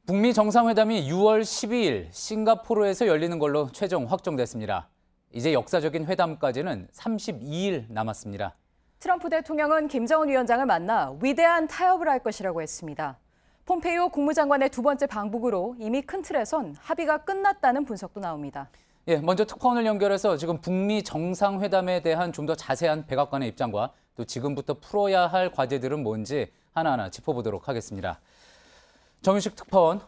북미 정상회담이 6월 12일 싱가포르에서 열리는 걸로 최종 확정됐습니다. 이제 역사적인 회담까지는 32일 남았습니다. 트럼프 대통령은 김정은 위원장을 만나 위대한 타협을 할 것이라고 했습니다. 폼페이오 국무장관의 두 번째 방북으로 이미 큰 틀에선 합의가 끝났다는 분석도 나옵니다. 먼저 특파원을 연결해서 지금 북미 정상회담에 대한 좀 더 자세한 백악관의 입장과 또 지금부터 풀어야 할 과제들은 뭔지 하나하나 짚어보도록 하겠습니다. 정윤식 특파원,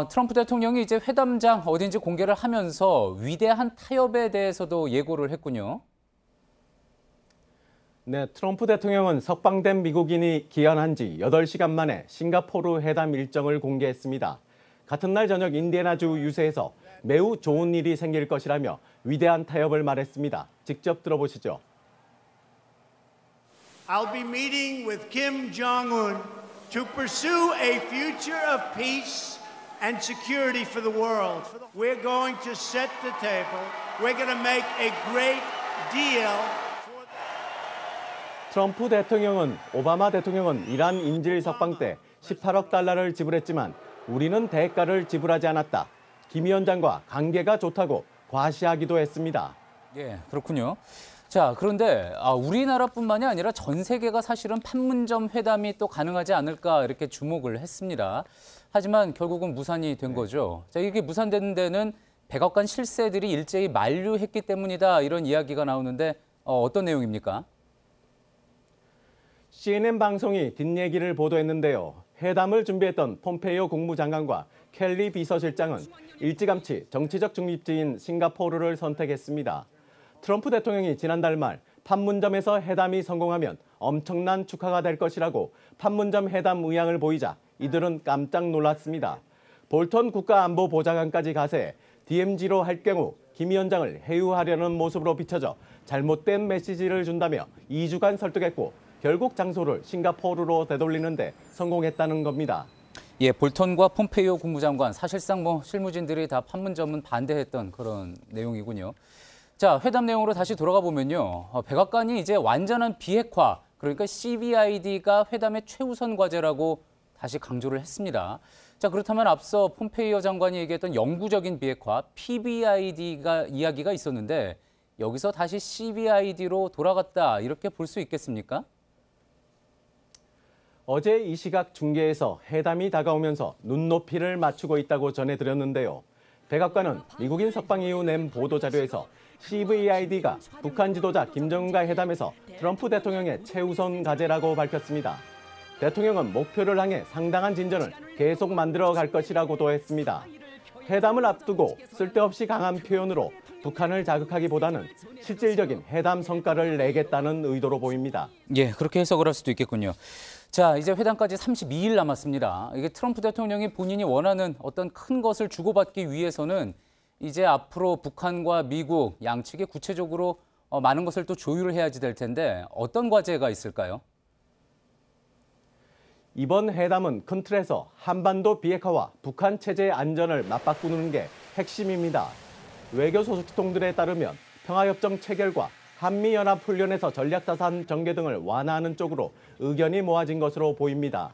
트럼프 대통령이 이제 회담장 어딘지 공개를 하면서 위대한 타협에 대해서도 예고를 했군요. 네, 트럼프 대통령은 석방된 미국인이 귀환한 지 8시간 만에 싱가포르 회담 일정을 공개했습니다. 같은 날 저녁 인디애나주 유세에서 매우 좋은 일이 생길 것이라며 위대한 타협을 말했습니다. 직접 들어보시죠. I'll be meeting with Kim Jong-un to pursue a future of peace and security for the world. We're going to set the table. We're going to make a great deal. 트럼프 대통령은 오바마 대통령은 이란 인질 석방 때 18억 달러를 지불했지만 우리는 대가를 지불하지 않았다. 김 위원장과 관계가 좋다고 과시하기도 했습니다. 그렇군요. 자, 그런데 우리나라뿐만이 아니라 전 세계가 사실은 판문점 회담이 또 가능하지 않을까 이렇게 주목을 했습니다. 하지만 결국은 무산이 된 거죠. 자, 이게 무산된 데는 백악관 실세들이 일제히 만류했기 때문이다 이런 이야기가 나오는데 어떤 내용입니까? CNN 방송이 뒷얘기를 보도했는데요. 회담을 준비했던 폼페이오 국무장관과 켈리 비서실장은 일찌감치 정치적 중립지인 싱가포르를 선택했습니다. 트럼프 대통령이 지난달 말 판문점에서 회담이 성공하면 엄청난 축하가 될 것이라고 판문점 회담 의향을 보이자 이들은 깜짝 놀랐습니다. 볼턴 국가안보보좌관까지 가세해 DMZ로 할 경우 김 위원장을 해유하려는 모습으로 비춰져 잘못된 메시지를 준다며 2주간 설득했고 결국 장소를 싱가포르로 되돌리는 데 성공했다는 겁니다. 볼턴과 폼페이오 국무장관 사실상 실무진들이 다 판문점은 반대했던 그런 내용이군요. 자, 회담 내용으로 다시 돌아가 보면요. 백악관이 이제 완전한 비핵화, 그러니까 CVID가 회담의 최우선 과제라고 다시 강조를 했습니다. 자, 그렇다면 앞서 폼페이오 장관이 얘기했던 영구적인 비핵화, PBID가 이야기가 있었는데 여기서 다시 CVID로 돌아갔다 이렇게 볼 수 있겠습니까? 어제 이 시각 중계에서 회담이 다가오면서 눈높이를 맞추고 있다고 전해드렸는데요. 백악관은 미국인 석방 이후 낸 보도자료에서 CVID가 북한 지도자 김정은과 회담에서 트럼프 대통령의 최우선 과제라고 밝혔습니다. 대통령은 목표를 향해 상당한 진전을 계속 만들어갈 것이라고도 했습니다. 회담을 앞두고 쓸데없이 강한 표현으로 북한을 자극하기보다는 실질적인 회담 성과를 내겠다는 의도로 보입니다. 그렇게 해석을 할 수도 있겠군요. 자, 이제 회담까지 32일 남았습니다. 이게 트럼프 대통령이 본인이 원하는 어떤 큰 것을 주고받기 위해서는 이제 앞으로 북한과 미국 양측이 구체적으로 많은 것을 또 조율을 해야지 될 텐데 어떤 과제가 있을까요? 이번 회담은 큰 틀에서 한반도 비핵화와 북한 체제의 안전을 맞바꾸는 게 핵심입니다. 외교 소식통들에 따르면 평화협정 체결과 한미연합훈련에서 전략자산 전개 등을 완화하는 쪽으로 의견이 모아진 것으로 보입니다.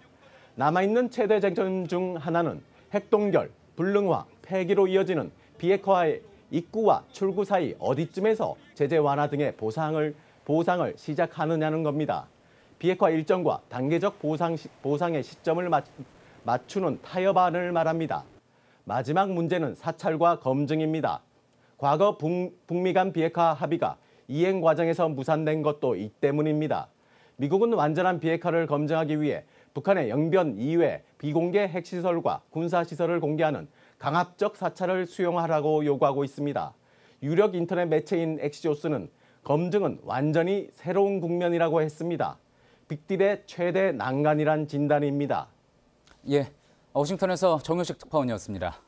남아있는 최대 쟁점 중 하나는 핵동결, 불능화, 폐기로 이어지는 비핵화의 입구와 출구 사이 어디쯤에서 제재 완화 등의 보상을 시작하느냐는 겁니다. 비핵화 일정과 단계적 보상의 시점을 맞추는 타협안을 말합니다. 마지막 문제는 사찰과 검증입니다. 과거 북미 간 비핵화 합의가 이행 과정에서 무산된 것도 이 때문입니다. 미국은 완전한 비핵화를 검증하기 위해 북한의 영변 이외 비공개 핵시설과 군사시설을 공개하는 강압적 사찰을 수용하라고 요구하고 있습니다. 유력 인터넷 매체인 엑시오스는 검증은 완전히 새로운 국면이라고 했습니다. 빅딜의 최대 난관이란 진단입니다. 워싱턴에서 정윤식 특파원이었습니다.